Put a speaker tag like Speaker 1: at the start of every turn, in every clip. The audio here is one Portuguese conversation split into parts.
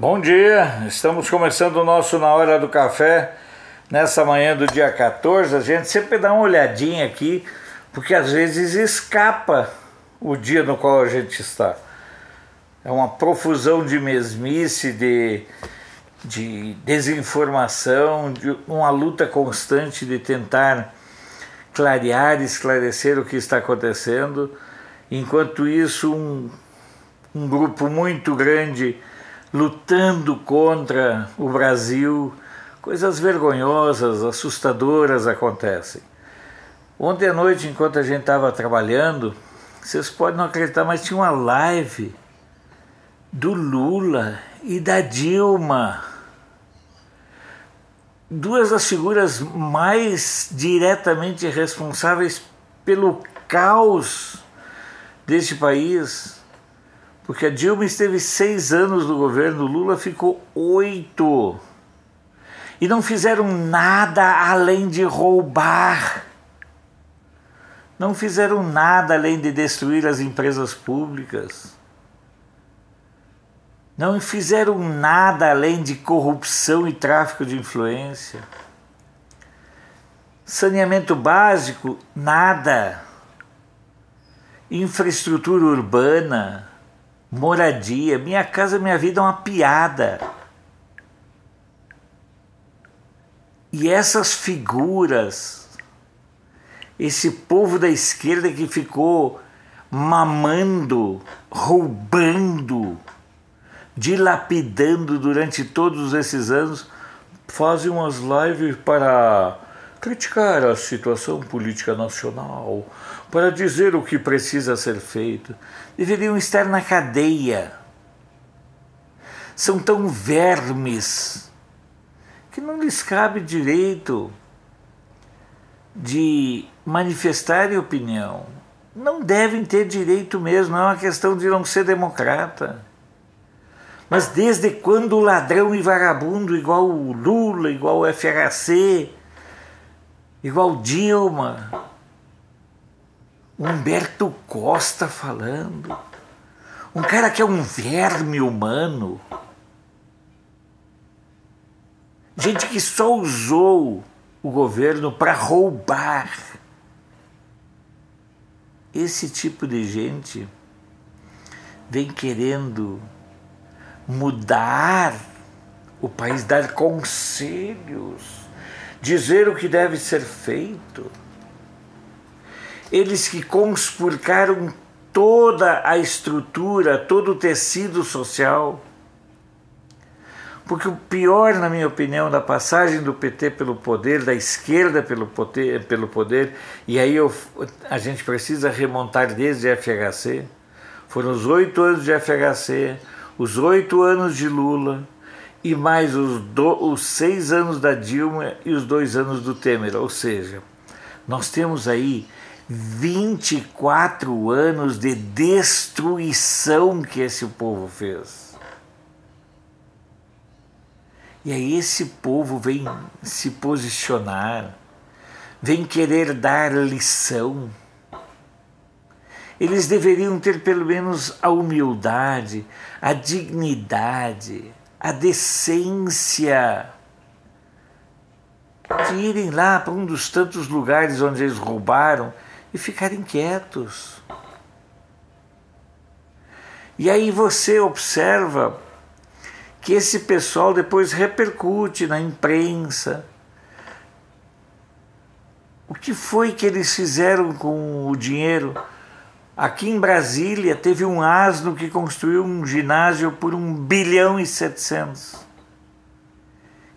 Speaker 1: Bom dia, estamos começando o nosso Na Hora do Café, nessa manhã do dia 14, a gente sempre dá uma olhadinha aqui, porque às vezes escapa o dia no qual a gente está. É uma profusão de mesmice, de desinformação, de uma luta constante de tentar clarear, esclarecer o que está acontecendo. Enquanto isso, um grupo muito grande lutando contra o Brasil, coisas vergonhosas, assustadoras acontecem. Ontem à noite, enquanto a gente estava trabalhando, vocês podem não acreditar, mas tinha uma live do Lula e da Dilma. Duas das figuras mais diretamente responsáveis pelo caos deste país. Porque a Dilma esteve 6 anos no governo, o Lula ficou 8. E não fizeram nada além de roubar. Não fizeram nada além de destruir as empresas públicas. Não fizeram nada além de corrupção e tráfico de influência. Saneamento básico, nada. Infraestrutura urbana, moradia, Minha Casa Minha Vida é uma piada. E essas figuras, esse povo da esquerda que ficou mamando, roubando, dilapidando durante todos esses anos, fazem umas lives para criticar a situação política nacional, para dizer o que precisa ser feito. Deveriam estar na cadeia. São tão vermes que não lhes cabe direito de manifestar opinião. Não devem ter direito mesmo, não é uma questão de não ser democrata. Mas desde quando o ladrão e vagabundo, igual o Lula, igual o FHC, igual Dilma, Humberto Costa falando, um cara que é um verme humano, gente que só usou o governo para roubar. Esse tipo de gente vem querendo mudar o país, dar conselhos, dizer o que deve ser feito. Eles que conspurcaram toda a estrutura, todo o tecido social. Porque o pior, na minha opinião, da passagem do PT pelo poder, da esquerda pelo poder, e aí a gente precisa remontar desde a FHC, foram os 8 anos de FHC, os 8 anos de Lula, e mais os 6 anos da Dilma e os 2 anos do Temer. Ou seja, nós temos aí 24 anos de destruição que esse povo fez. E aí esse povo vem se posicionar, vem querer dar lição. Eles deveriam ter pelo menos a humildade, a dignidade, a decência de irem lá para um dos tantos lugares onde eles roubaram e ficarem quietos. E aí você observa que esse pessoal depois repercute na imprensa. O que foi que eles fizeram com o dinheiro? Aqui em Brasília teve um asno que construiu um ginásio por 1,7 bilhão.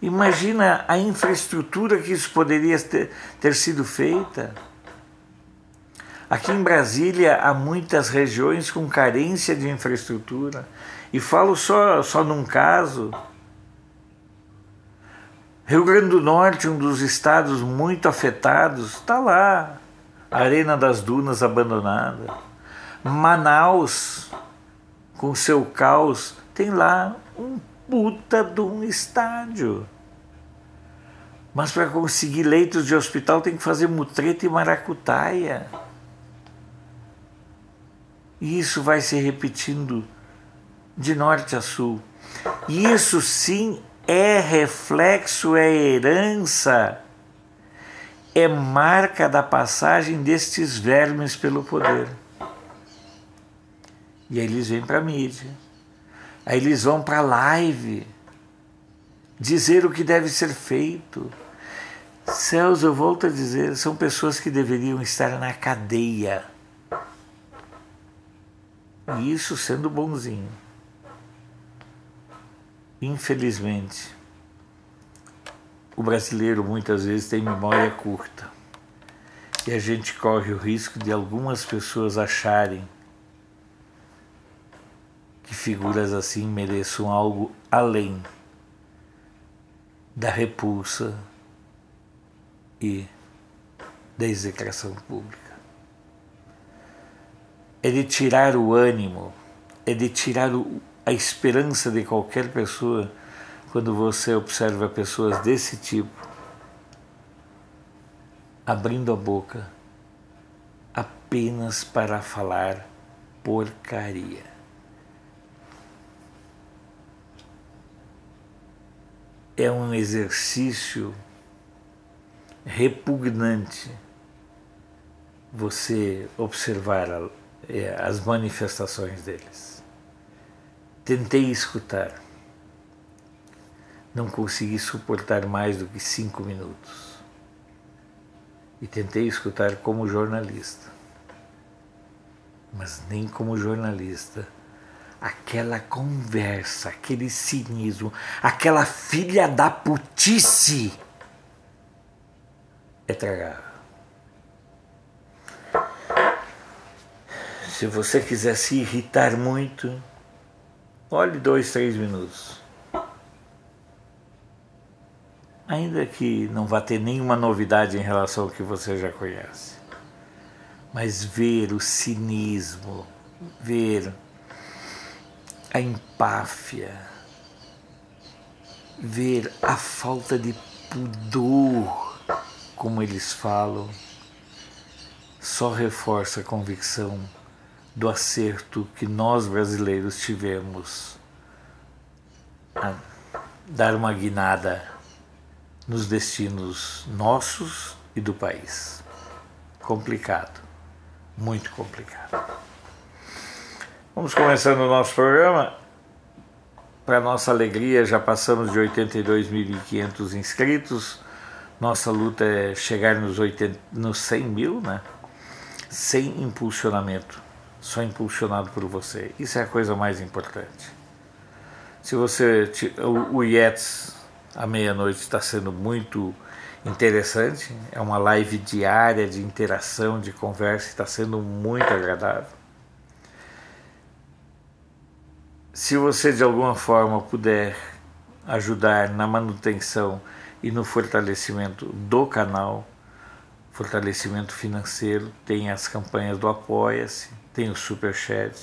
Speaker 1: Imagina a infraestrutura que isso poderia ter sido feita. Aqui em Brasília há muitas regiões com carência de infraestrutura. E falo só num caso. Rio Grande do Norte, um dos estados muito afetados, está lá. Arena das Dunas abandonada. Manaus, com seu caos, tem lá um puta de um estádio. Mas para conseguir leitos de hospital tem que fazer mutreta e maracutaia. E isso vai se repetindo de norte a sul. Isso sim é reflexo, é herança, é marca da passagem destes vermes pelo poder. E aí eles vêm para a mídia, aí eles vão para a live, dizer o que deve ser feito. Celso, eu volto a dizer, são pessoas que deveriam estar na cadeia. E isso sendo bonzinho. Infelizmente, o brasileiro muitas vezes tem memória curta. E a gente corre o risco de algumas pessoas acharem que figuras assim mereçam algo além da repulsa e da execração pública. É de tirar o ânimo, é de tirar a esperança de qualquer pessoa quando você observa pessoas desse tipo abrindo a boca apenas para falar porcaria. É um exercício repugnante você observar as manifestações deles. Tentei escutar, não consegui suportar mais do que 5 minutos. E tentei escutar como jornalista, mas nem como jornalista. Aquela conversa, aquele cinismo, aquela filha da putice é tragável. Se você quiser se irritar muito, olhe 2, 3 minutos. Ainda que não vá ter nenhuma novidade em relação ao que você já conhece. Mas ver o cinismo, ver a empáfia, ver a falta de pudor, como eles falam, só reforça a convicção do acerto que nós brasileiros tivemos a dar uma guinada nos destinos nossos e do país. Complicado, muito complicado. Vamos começando o nosso programa. Para nossa alegria, já passamos de 82.500 inscritos. Nossa luta é chegar nos 100 mil, né? Sem impulsionamento, só impulsionado por você. Isso é a coisa mais importante. Se você, o IETS à meia-noite está sendo muito interessante. É uma live diária de interação, de conversa, está sendo muito agradável. Se você de alguma forma puder ajudar na manutenção e no fortalecimento do canal, fortalecimento financeiro, tem as campanhas do Apoia-se, tem o Superchat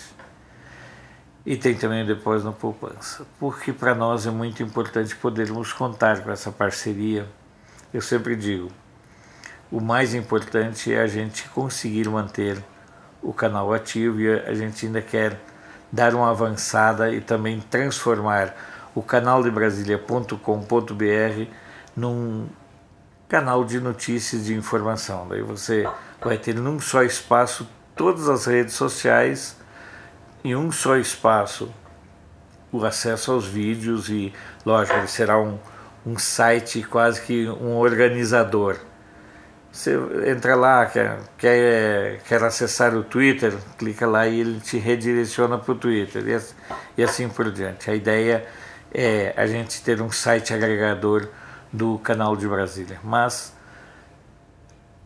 Speaker 1: e tem também o depósito na poupança, porque para nós é muito importante podermos contar com essa parceria. Eu sempre digo, o mais importante é a gente conseguir manter o canal ativo e a gente ainda quer dar uma avançada e também transformar o canal de Brasília.com.br num canal de notícias, de informação. Daí você vai ter num só espaço todas as redes sociais, em um só espaço o acesso aos vídeos e, lógico, ele será um site quase que um organizador. Você entra lá, quer acessar o Twitter, clica lá e ele te redireciona para o Twitter e assim por diante. A ideia é a gente ter um site agregador do canal de Brasília, mas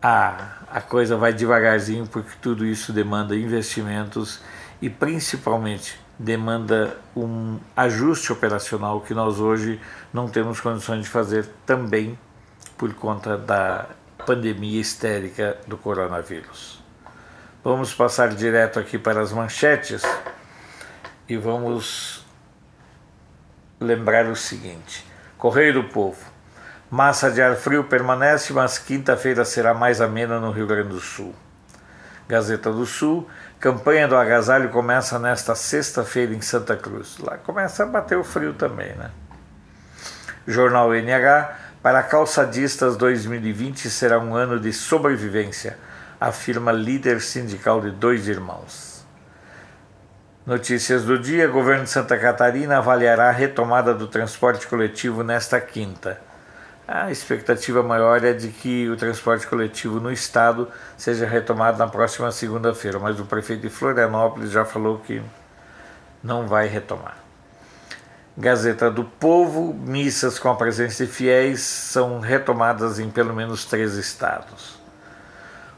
Speaker 1: a coisa vai devagarzinho porque tudo isso demanda investimentos e principalmente demanda um ajuste operacional que nós hoje não temos condições de fazer também por conta da pandemia histérica do coronavírus. Vamos passar direto aqui para as manchetes e vamos lembrar o seguinte: Correio do Povo. Massa de ar frio permanece, mas quinta-feira será mais amena no Rio Grande do Sul. Gazeta do Sul, campanha do agasalho começa nesta sexta-feira em Santa Cruz. Lá começa a bater o frio também, né? Jornal NH, para calçadistas 2020 será um ano de sobrevivência, afirma líder sindical de 2 Irmãos. Notícias do dia, governo de Santa Catarina avaliará a retomada do transporte coletivo nesta quinta. A expectativa maior é de que o transporte coletivo no estado seja retomado na próxima segunda-feira, mas o prefeito de Florianópolis já falou que não vai retomar. Gazeta do Povo, missas com a presença de fiéis são retomadas em pelo menos 3 estados.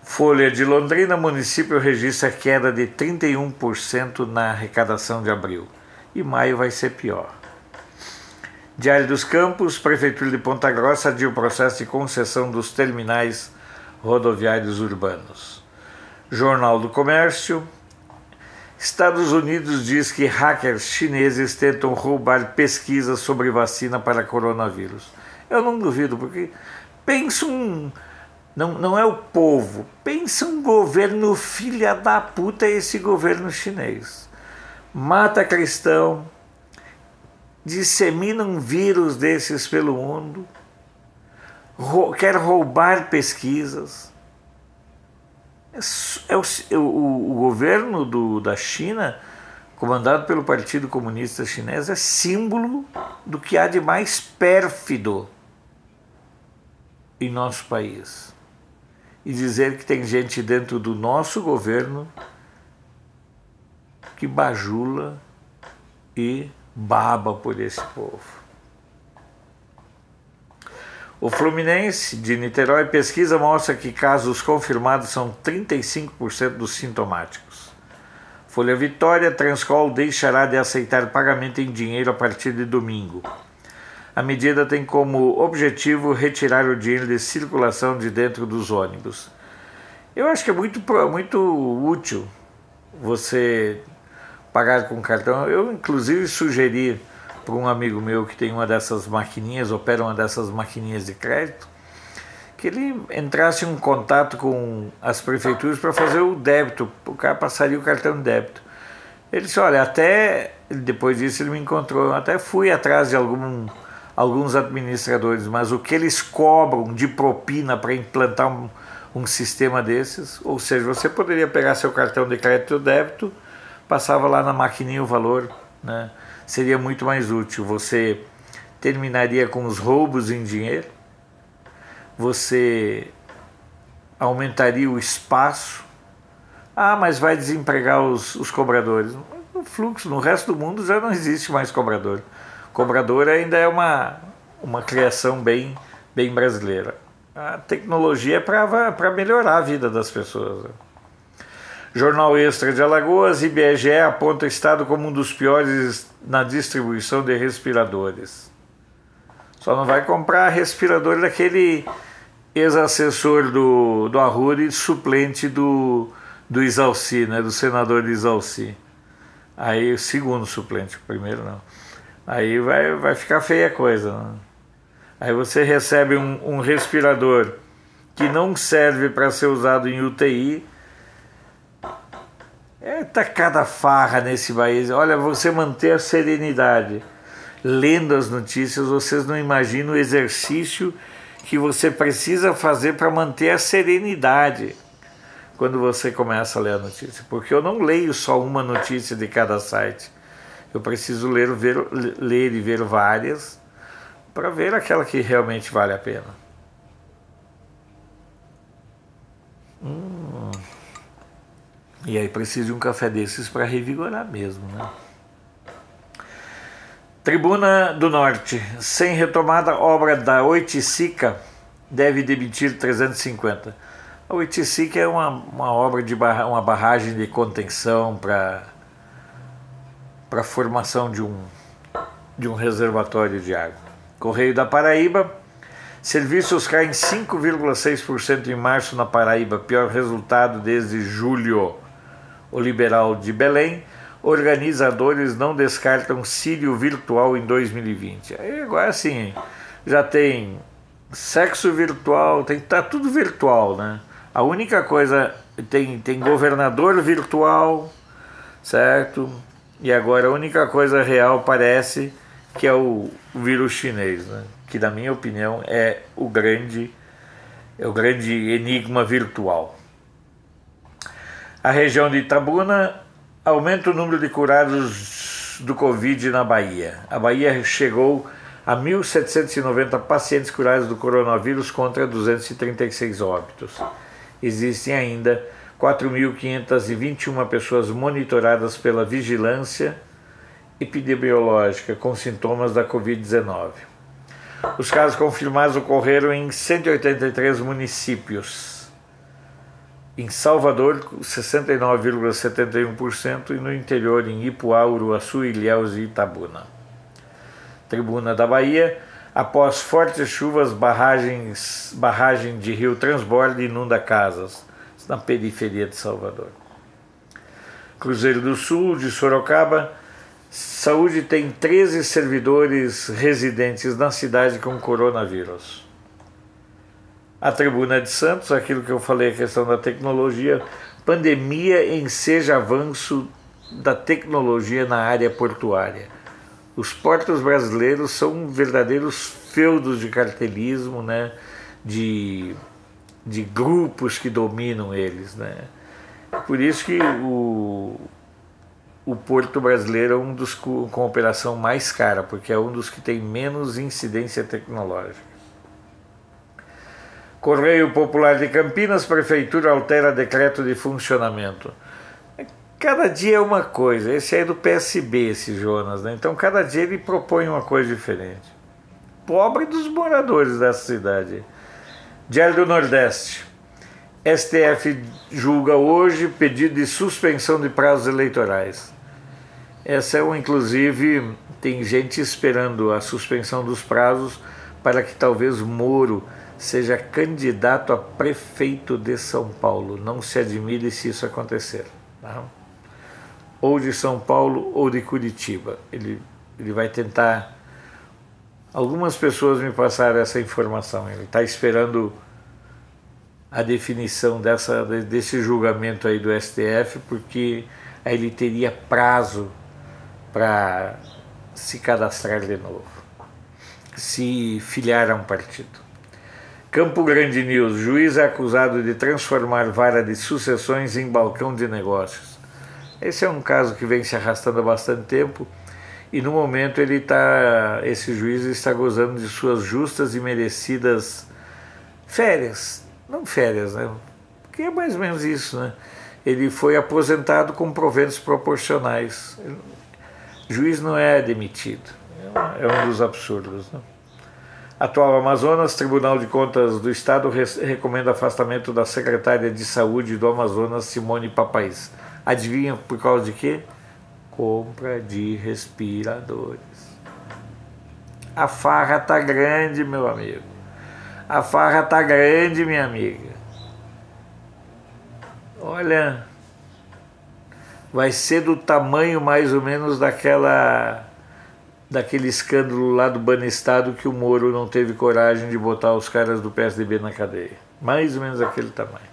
Speaker 1: Folha de Londrina, município registra queda de 31% na arrecadação de abril. E maio vai ser pior. Diário dos Campos, Prefeitura de Ponta Grossa adia o processo de concessão dos terminais rodoviários urbanos. Jornal do Comércio, Estados Unidos diz que hackers chineses tentam roubar pesquisas sobre vacina para coronavírus. Eu não duvido, porque pensa não é o povo, pensa um governo filha da puta, esse governo chinês. Mata cristão, dissemina um vírus desses pelo mundo, quer roubar pesquisas. O governo da China, comandado pelo Partido Comunista Chinês, é símbolo do que há de mais pérfido em nosso país. E dizer que tem gente dentro do nosso governo que bajula e baba por esse povo. O Fluminense de Niterói, pesquisa mostra que casos confirmados são 35% dos sintomáticos. Folha Vitória, Transcol deixará de aceitar pagamento em dinheiro a partir de domingo. A medida tem como objetivo retirar o dinheiro de circulação de dentro dos ônibus. Eu acho que é muito útil você pagar com cartão. Eu, inclusive, sugeri para um amigo meu que tem uma dessas maquininhas, opera uma dessas maquininhas de crédito, que ele entrasse em contato com as prefeituras para fazer o débito. O cara passaria o cartão de débito. Ele disse, olha, até depois disso ele me encontrou, eu até fui atrás de alguns administradores, mas o que eles cobram de propina para implantar um sistema desses, ou seja, você poderia pegar seu cartão de crédito ou débito, passava lá na maquininha o valor, né? Seria muito mais útil. Você terminaria com os roubos em dinheiro, você aumentaria o espaço. Ah, mas vai desempregar os cobradores. No fluxo, no resto do mundo já não existe mais cobrador. Cobrador ainda é uma criação bem brasileira. A tecnologia é para melhorar a vida das pessoas. Jornal Extra de Alagoas, IBGE aponta o estado como um dos piores na distribuição de respiradores. Só não vai comprar respirador daquele ex-assessor do Arruda, suplente do Isalci, né, do senador Isalci. Aí o segundo suplente, o primeiro não. Aí vai ficar feia a coisa, né? Aí você recebe um respirador que não serve para ser usado em UTI. Tá cada farra nesse país. Olha, você manter a serenidade. Lendo as notícias, vocês não imaginam o exercício que você precisa fazer para manter a serenidade quando você começa a ler a notícia. Porque eu não leio só uma notícia de cada site. Eu preciso ler e ver várias para ver aquela que realmente vale a pena. E aí precisa de um café desses para revigorar mesmo, né? Tribuna do Norte. Sem retomada, obra da Oiticica deve demitir 350. A Oiticica é uma obra de uma barragem de contenção para a formação de um reservatório de água. Correio da Paraíba. Serviços caem 5,6% em março na Paraíba, pior resultado desde julho. O Liberal de Belém, organizadores não descartam Sírio virtual em 2020. Aí agora sim, já tem sexo virtual, tá tudo virtual, né? A única coisa tem governador virtual, certo? E agora a única coisa real parece que é o vírus chinês, né? Que na minha opinião é o grande enigma virtual. A região de Itabuna aumenta o número de curados do Covid na Bahia. A Bahia chegou a 1.790 pacientes curados do coronavírus contra 236 óbitos. Existem ainda 4.521 pessoas monitoradas pela vigilância epidemiológica com sintomas da Covid-19. Os casos confirmados ocorreram em 183 municípios. Em Salvador, 69,71%, e no interior em Ipuá, Uruaçu, Ilhéus e Itabuna. Tribuna da Bahia: após fortes chuvas, barragem de rio transborda e inunda casas na periferia de Salvador. Cruzeiro do Sul, de Sorocaba: saúde tem 13 servidores residentes na cidade com coronavírus. A Tribuna de Santos, aquilo que eu falei, a questão da tecnologia: pandemia enseja avanço da tecnologia na área portuária. Os portos brasileiros são verdadeiros feudos de cartelismo, né? de grupos que dominam eles, né? Por isso que o porto brasileiro é um dos com operação mais cara, porque é um dos que tem menos incidência tecnológica. Correio Popular de Campinas: prefeitura altera decreto de funcionamento. Cada dia é uma coisa. Esse aí é do PSB, esse Jonas, né? Então cada dia ele propõe uma coisa diferente. Pobre dos moradores dessa cidade. Diário do Nordeste: STF julga hoje pedido de suspensão de prazos eleitorais. Essa é inclusive, tem gente esperando a suspensão dos prazos para que talvez Moro seja candidato a prefeito de São Paulo. Não se admire se isso acontecer. Tá? Ou de São Paulo ou de Curitiba. Ele vai tentar. Algumas pessoas me passaram essa informação. Ele está esperando a definição desse julgamento aí do STF, porque aí ele teria prazo para se cadastrar de novo, se filiar a um partido. Campo Grande News: juiz é acusado de transformar vara de sucessões em balcão de negócios. Esse é um caso que vem se arrastando há bastante tempo, e no momento esse juiz está gozando de suas justas e merecidas férias. Não férias, né? Porque é mais ou menos isso, né? Ele foi aposentado com proventos proporcionais. Juiz não é demitido. É um dos absurdos, né? Atual Amazonas: Tribunal de Contas do Estado recomenda afastamento da secretária de Saúde do Amazonas, Simone Papais. Adivinha por causa de quê? Compra de respiradores. A farra tá grande, meu amigo. A farra tá grande, minha amiga. Olha, vai ser do tamanho mais ou menos daquele escândalo lá do Banestado, que o Moro não teve coragem de botar os caras do PSDB na cadeia. Mais ou menos aquele tamanho.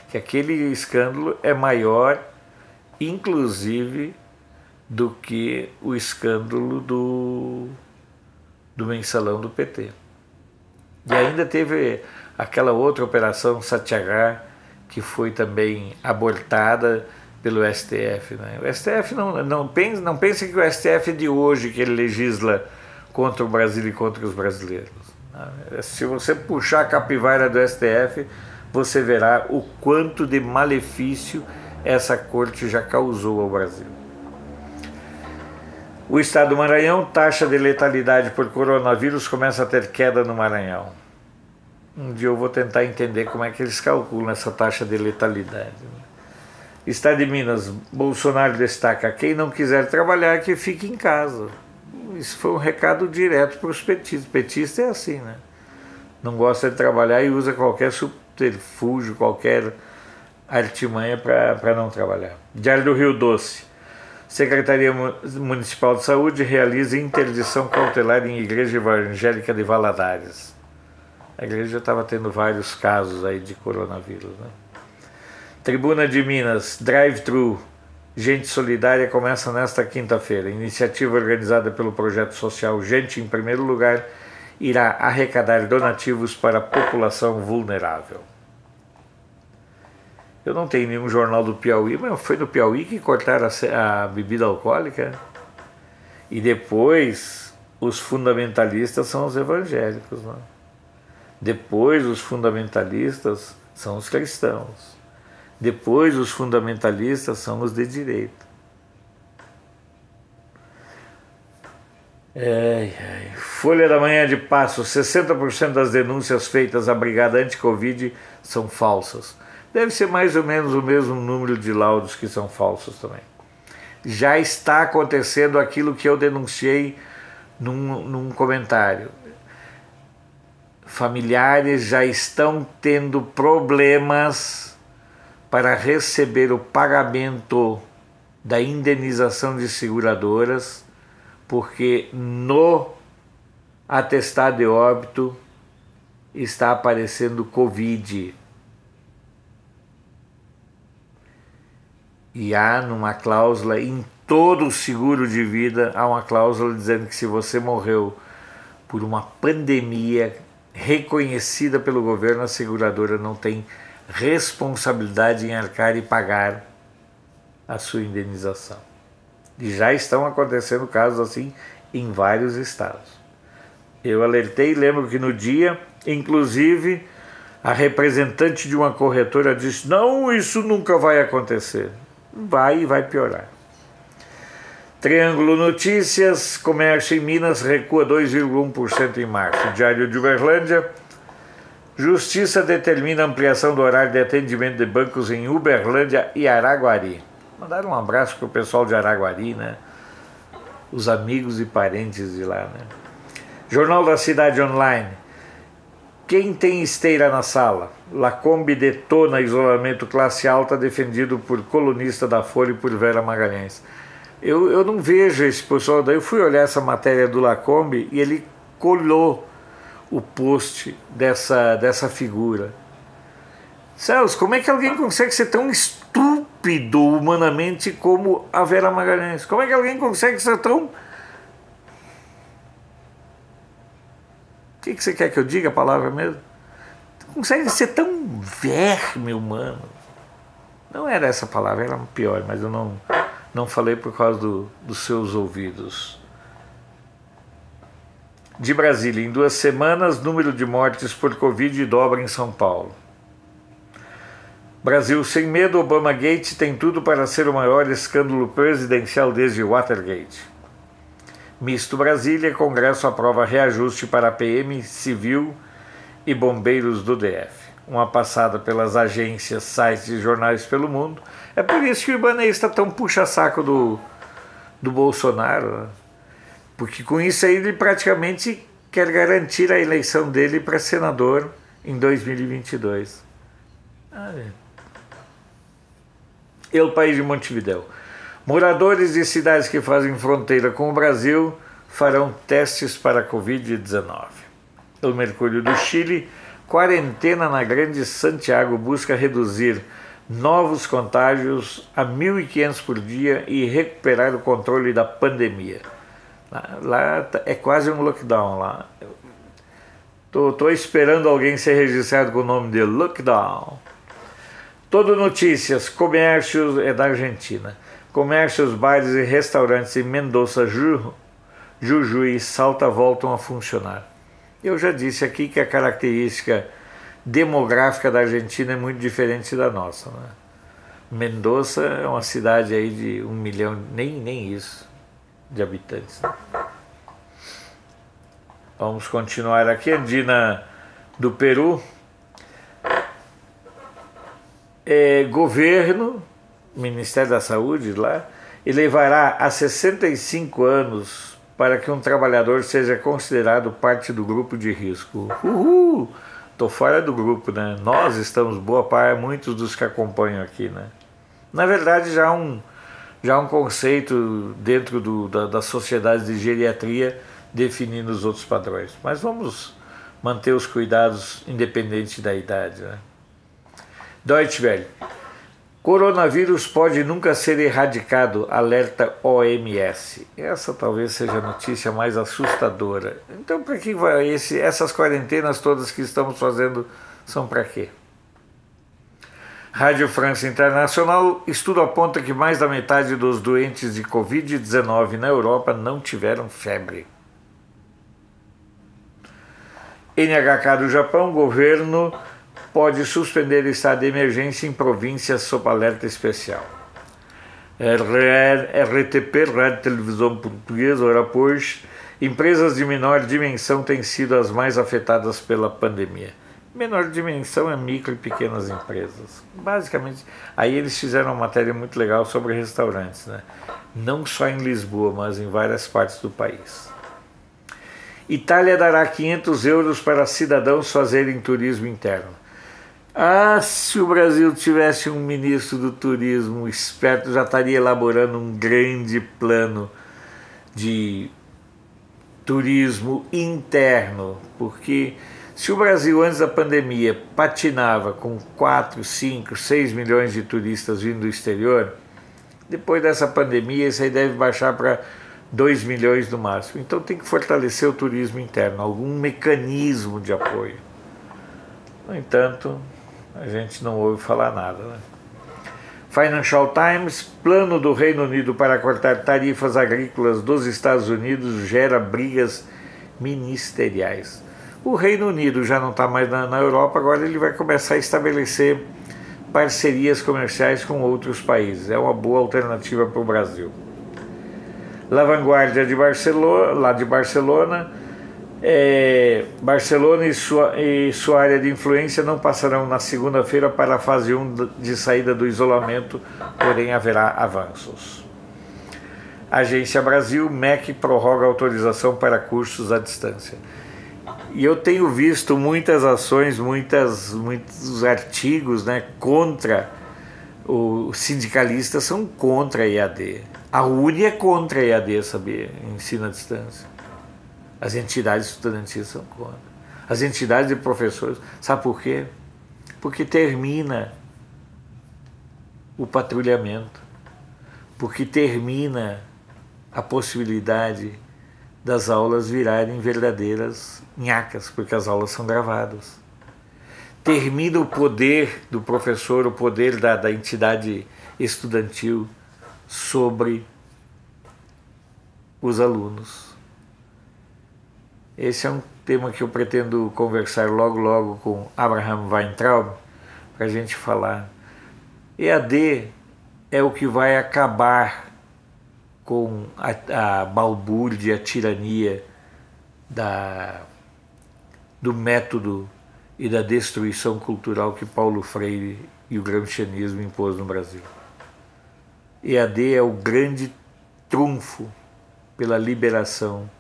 Speaker 1: Que aquele escândalo é maior, inclusive, do que o escândalo do mensalão do PT. E ainda teve aquela outra operação Satyagraha, que foi também abortada pelo STF. Né? O STF não pense que o STF é de hoje que ele legisla contra o Brasil e contra os brasileiros. Se você puxar a capivara do STF, você verá o quanto de malefício essa corte já causou ao Brasil. O estado do Maranhão: taxa de letalidade por coronavírus começa a ter queda no Maranhão. Um dia eu vou tentar entender como é que eles calculam essa taxa de letalidade. Estado de Minas: Bolsonaro destaca: quem não quiser trabalhar que fique em casa. Isso foi um recado direto para os petistas. Petista é assim, né? Não gosta de trabalhar e usa qualquer subterfúgio, qualquer artimanha para não trabalhar. Diário do Rio Doce: Secretaria Municipal de Saúde realiza interdição cautelar em igreja evangélica de Valadares. A igreja estava tendo vários casos aí de coronavírus, né? Tribuna de Minas, drive-thru, Gente Solidária começa nesta quinta-feira. Iniciativa organizada pelo projeto social Gente em Primeiro Lugar irá arrecadar donativos para a população vulnerável. Eu não tenho nenhum jornal do Piauí, mas foi no Piauí que cortaram a bebida alcoólica. E depois os fundamentalistas são os evangélicos, né? Depois os fundamentalistas são os cristãos. Depois os fundamentalistas são os de direita. Folha da Manhã de Passos: 60% das denúncias feitas à Brigada Anti-Covid são falsas. Deve ser mais ou menos o mesmo número de laudos que são falsos também. Já está acontecendo aquilo que eu denunciei num comentário. Familiares já estão tendo problemas para receber o pagamento da indenização de seguradoras, porque no atestado de óbito está aparecendo Covid. E há numa cláusula, em todo o seguro de vida, há uma cláusula dizendo que se você morreu por uma pandemia reconhecida pelo governo, a seguradora não tem responsabilidade em arcar e pagar a sua indenização. E já estão acontecendo casos assim em vários estados. Eu alertei, lembro que no dia, inclusive, a representante de uma corretora disse: não, isso nunca vai acontecer. Vai e vai piorar. Triângulo Notícias: comércio em Minas recua 2,1% em março. Diário de Uberlândia: Justiça determina ampliação do horário de atendimento de bancos em Uberlândia e Araguari. Mandaram um abraço para o pessoal de Araguari, né? Os amigos e parentes de lá, né? Jornal da Cidade Online: quem tem esteira na sala? Lacombe detona isolamento classe alta defendido por colunista da Folha e por Vera Magalhães. Eu não vejo esse pessoal, daí eu fui olhar essa matéria do Lacombe e ele colou o post dessa figura. Celso, como é que alguém consegue ser tão estúpido humanamente como a Vera Magalhães? Como é que alguém consegue ser tão... O que você quer que eu diga a palavra mesmo? Consegue ser tão verme humano. Não era essa palavra, era pior, mas eu não falei por causa dos seus ouvidos. De Brasília: em 2 semanas, número de mortes por Covid dobra em São Paulo. Brasil sem medo, Obamagate tem tudo para ser o maior escândalo presidencial desde Watergate. Misto Brasília: Congresso aprova reajuste para PM, Civil e Bombeiros do DF. Uma passada pelas agências, sites e jornais pelo mundo. É por isso que o Ibanez está tão puxa-saco do Bolsonaro, né? Porque com isso aí ele praticamente quer garantir a eleição dele para senador em 2022. El País de Montevidéu: moradores de cidades que fazem fronteira com o Brasil farão testes para Covid-19. O Mercúrio do Chile: quarentena na Grande Santiago busca reduzir novos contágios a 1.500 por dia e recuperar o controle da pandemia. Lá é quase um lockdown lá. Tô esperando alguém ser registrado com o nome de lockdown. Todo Notícias: comércios é da Argentina. Comércios, bares e restaurantes em Mendoza, Jujuy e Salta voltam a funcionar. Eu já disse aqui que a característica demográfica da Argentina é muito diferente da nossa, né? Mendoza é uma cidade aí de 1 milhão, nem isso, de habitantes, né? Vamos continuar aqui. Andina do Peru: governo, Ministério da Saúde lá, elevará a 65 anos para que um trabalhador seja considerado parte do grupo de risco. Uhul! Tô fora do grupo, né? Nós estamos, boa parte, muitos dos que acompanham aqui, né? Na verdade, já há um conceito dentro das sociedades de geriatria definindo os outros padrões. Mas vamos manter os cuidados independente da idade, né? Deutsche Welle: Coronavírus pode nunca ser erradicado, alerta OMS. Essa talvez seja a notícia mais assustadora. Então, para que vai essas quarentenas todas que estamos fazendo são para quê? Rádio França Internacional, estudo aponta que mais da metade dos doentes de Covid-19 na Europa não tiveram febre. NHK do Japão, governo pode suspender estado de emergência em províncias sob alerta especial. RTP, Rádio Televisão Portuguesa, ora pois, empresas de menor dimensão têm sido as mais afetadas pela pandemia. Menor dimensão é micro e pequenas empresas. Basicamente, aí eles fizeram uma matéria muito legal sobre restaurantes, né? Não só em Lisboa, mas em várias partes do país. Itália dará 500 euros para cidadãos fazerem turismo interno. Ah, se o Brasil tivesse um ministro do turismo esperto, já estaria elaborando um grande plano de turismo interno, porque se o Brasil antes da pandemia patinava com 4, 5, 6 milhões de turistas vindo do exterior, depois dessa pandemia isso aí deve baixar para 2 milhões no máximo. Então tem que fortalecer o turismo interno, algum mecanismo de apoio. No entanto, a gente não ouve falar nada, né? Financial Times, plano do Reino Unido para cortar tarifas agrícolas dos Estados Unidos gera brigas ministeriais. O Reino Unido já não está mais na Europa, agora ele vai começar a estabelecer parcerias comerciais com outros países. É uma boa alternativa para o Brasil. La Vanguardia de Barcelona, lá de Barcelona, Barcelona e sua área de influência não passarão na segunda-feira para a fase 1 de saída do isolamento, porém haverá avanços. Agência Brasil, MEC prorroga a autorização para cursos à distância. E eu tenho visto muitas ações, muitos artigos, né, contra, os sindicalistas são contra a EAD. A UNE é contra a EAD, sabia? Ensino à distância. As entidades estudantis são contra. As entidades de professores, sabe por quê? Porque termina o patrulhamento, porque termina a possibilidade das aulas virarem verdadeiras nhacas, porque as aulas são gravadas. Termina o poder do professor, o poder da entidade estudantil sobre os alunos. Esse é um tema que eu pretendo conversar logo com Abraham Weintraub, para a gente falar. EAD é o que vai acabar com a balbúrdia, a tirania do método e da destruição cultural que Paulo Freire e o gramscianismo impôs no Brasil. EAD é o grande trunfo pela liberação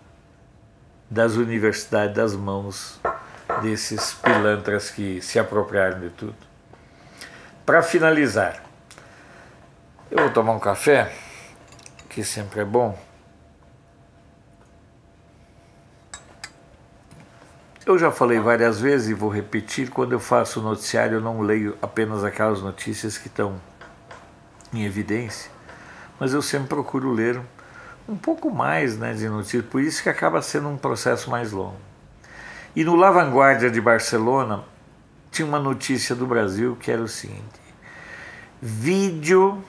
Speaker 1: das universidades das mãos desses pilantras que se apropriaram de tudo. Para finalizar, eu vou tomar um café, que sempre é bom. Eu já falei várias vezes e vou repetir, quando eu faço o noticiário eu não leio apenas aquelas notícias que estão em evidência, mas eu sempre procuro ler um pouco mais, né, de notícias, por isso que acaba sendo um processo mais longo. E no La Vanguardia de Barcelona tinha uma notícia do Brasil que era o seguinte: vídeo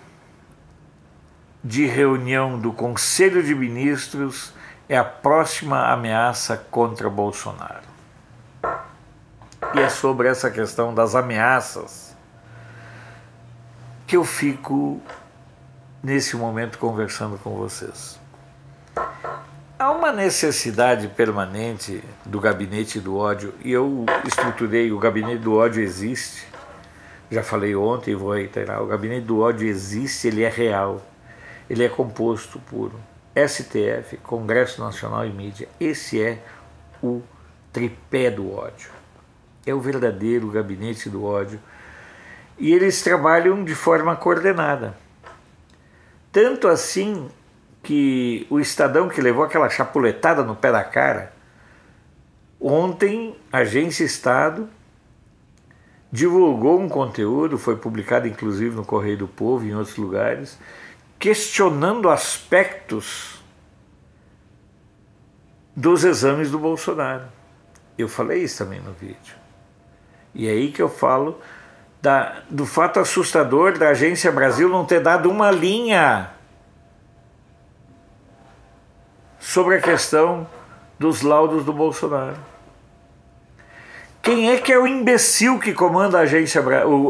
Speaker 1: de reunião do Conselho de Ministros é a próxima ameaça contra Bolsonaro. E é sobre essa questão das ameaças que eu fico nesse momento conversando com vocês. Há uma necessidade permanente do gabinete do ódio, e eu estruturei, o gabinete do ódio existe, já falei ontem e vou reiterar, o gabinete do ódio existe, ele é real, ele é composto por STF, Congresso Nacional e mídia. Esse é o tripé do ódio, é o verdadeiro gabinete do ódio, e eles trabalham de forma coordenada, tanto assim que o Estadão, que levou aquela chapuletada no pé da cara, ontem, Agência Estado divulgou um conteúdo, foi publicado inclusive no Correio do Povo e em outros lugares, questionando aspectos dos exames do Bolsonaro. Eu falei isso também no vídeo. E é aí que eu falo do fato assustador da Agência Brasil não ter dado uma linha sobre a questão dos laudos do Bolsonaro. Quem é que é o imbecil que comanda a agência,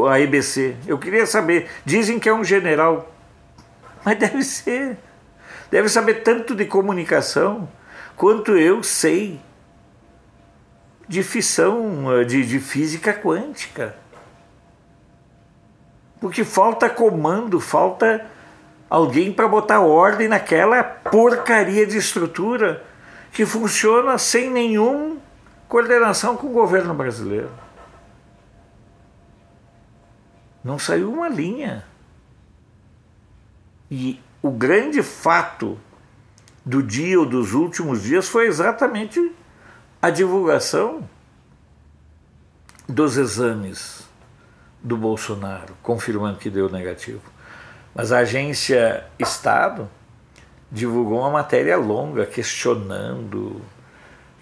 Speaker 1: a EBC? Eu queria saber. Dizem que é um general. Mas deve ser. Deve saber tanto de comunicação quanto eu sei de fissão, de física quântica. Porque falta comando, falta alguém para botar ordem naquela porcaria de estrutura que funciona sem nenhuma coordenação com o governo brasileiro. Não saiu uma linha. E o grande fato do dia ou dos últimos dias foi exatamente a divulgação dos exames do Bolsonaro, confirmando que deu negativo. Mas a agência Estado divulgou uma matéria longa questionando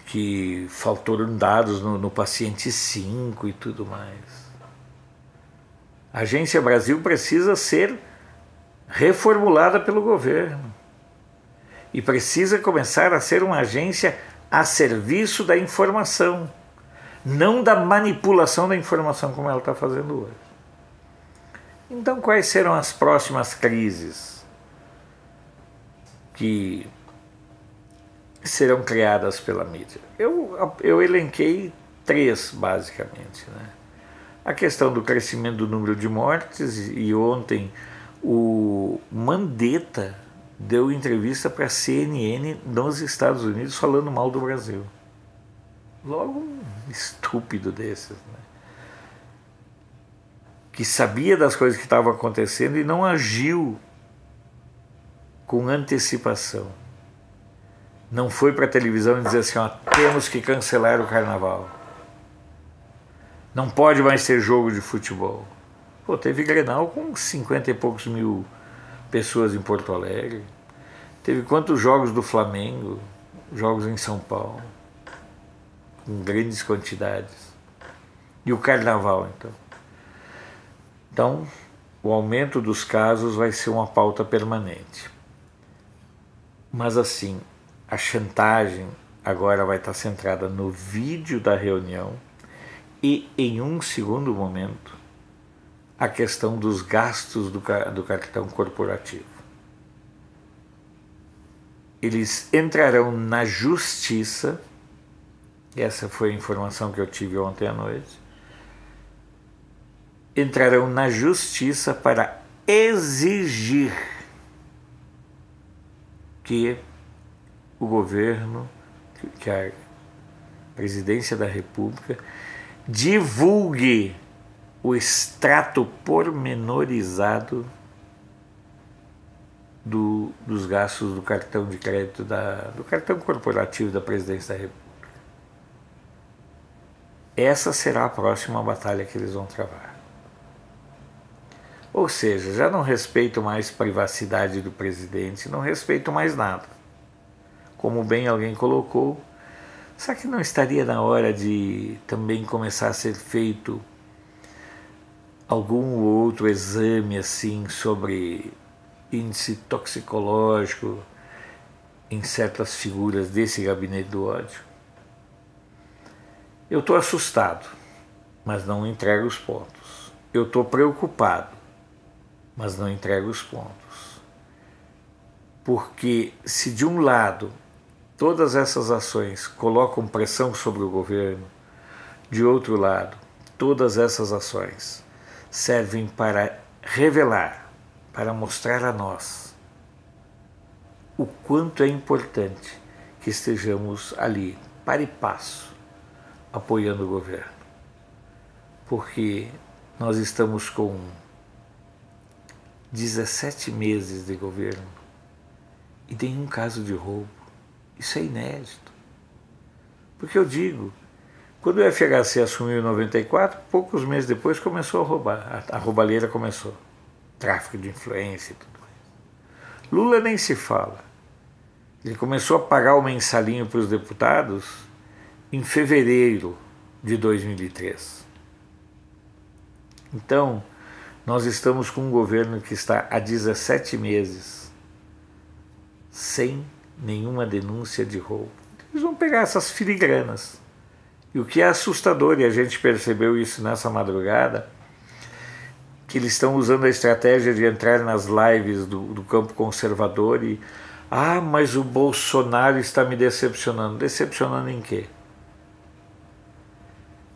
Speaker 1: que faltaram dados no paciente 5 e tudo mais. A Agência Brasil precisa ser reformulada pelo governo e precisa começar a ser uma agência a serviço da informação, não da manipulação da informação como ela está fazendo hoje. Então, quais serão as próximas crises que serão criadas pela mídia? Eu elenquei 3, basicamente, né? A questão do crescimento do número de mortes, e ontem o Mandetta deu entrevista para a CNN nos Estados Unidos falando mal do Brasil. Logo um estúpido desses, né? Que sabia das coisas que estavam acontecendo e não agiu com antecipação. Não foi para a televisão e dizer assim, ó, temos que cancelar o carnaval. Não pode mais ter jogo de futebol. Pô, teve Grenal com 50 e poucos mil pessoas em Porto Alegre. Teve quantos jogos do Flamengo, jogos em São Paulo, com grandes quantidades. E o carnaval, então. Então, o aumento dos casos vai ser uma pauta permanente. Mas assim, a chantagem agora vai estar centrada no vídeo da reunião e, em um segundo momento, a questão dos gastos do cartão corporativo. Eles entrarão na justiça, essa foi a informação que eu tive ontem à noite, entrarão na justiça para exigir que o governo, que a presidência da República divulgue o extrato pormenorizado dos gastos do cartão de crédito, do cartão corporativo da presidência da República. Essa será a próxima batalha que eles vão travar. Ou seja, já não respeito mais privacidade do presidente, não respeito mais nada. Como bem alguém colocou, será que não estaria na hora de também começar a ser feito algum outro exame assim sobre índice toxicológico em certas figuras desse gabinete do ódio? Eu estou assustado, mas não entrego os pontos. Eu estou preocupado, mas não entrego os pontos. Porque se de um lado todas essas ações colocam pressão sobre o governo, de outro lado, todas essas ações servem para revelar, para mostrar a nós o quanto é importante que estejamos ali, para e passo, apoiando o governo. Porque nós estamos com 17 meses de governo e nenhum caso de roubo. Isso é inédito. Porque eu digo, Quando o FHC assumiu em 94, poucos meses depois começou a roubar, a roubalheira começou. Tráfico de influência e tudo mais. Lula nem se fala. Ele começou a pagar o mensalinho para os deputados em fevereiro de 2003. Então, nós estamos com um governo que está há 17 meses sem nenhuma denúncia de roubo. Eles vão pegar essas filigranas. E o que é assustador, e a gente percebeu isso nessa madrugada, que eles estão usando a estratégia de entrar nas lives do campo conservador e mas o Bolsonaro está me decepcionando. Decepcionando em quê?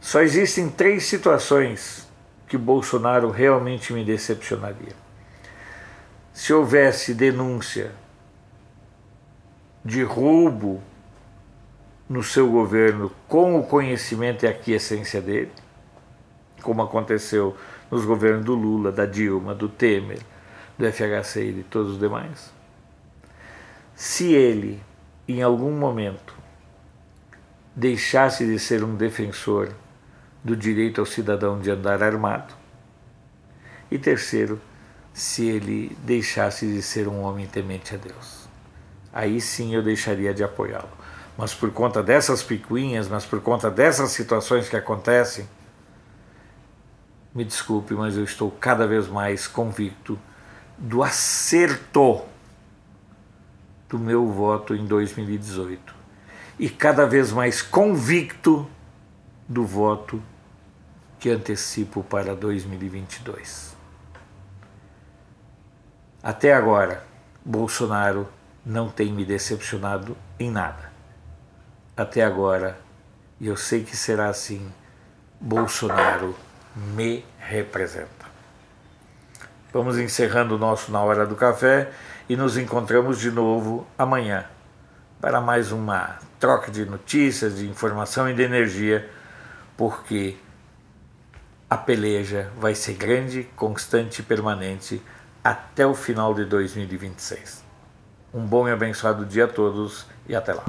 Speaker 1: Só existem 3 situações que Bolsonaro realmente me decepcionaria. Se houvesse denúncia de roubo no seu governo com o conhecimento e a aquiescência dele, como aconteceu nos governos do Lula, da Dilma, do Temer, do FHC e de todos os demais. Se ele, em algum momento, deixasse de ser um defensor do direito ao cidadão de andar armado. E terceiro, se ele deixasse de ser um homem temente a Deus. Aí sim eu deixaria de apoiá-lo. Mas por conta dessas picuinhas, mas por conta dessas situações que acontecem, me desculpe, mas eu estou cada vez mais convicto do acerto do meu voto em 2018 e cada vez mais convicto do voto que antecipo para 2022. Até agora, Bolsonaro não tem me decepcionado em nada. Até agora, e eu sei que será assim, Bolsonaro me representa. Vamos encerrando o nosso Na Hora do Café e nos encontramos de novo amanhã para mais uma troca de notícias, de informação e de energia, porque a peleja vai ser grande, constante e permanente até o final de 2026. Um bom e abençoado dia a todos e até lá.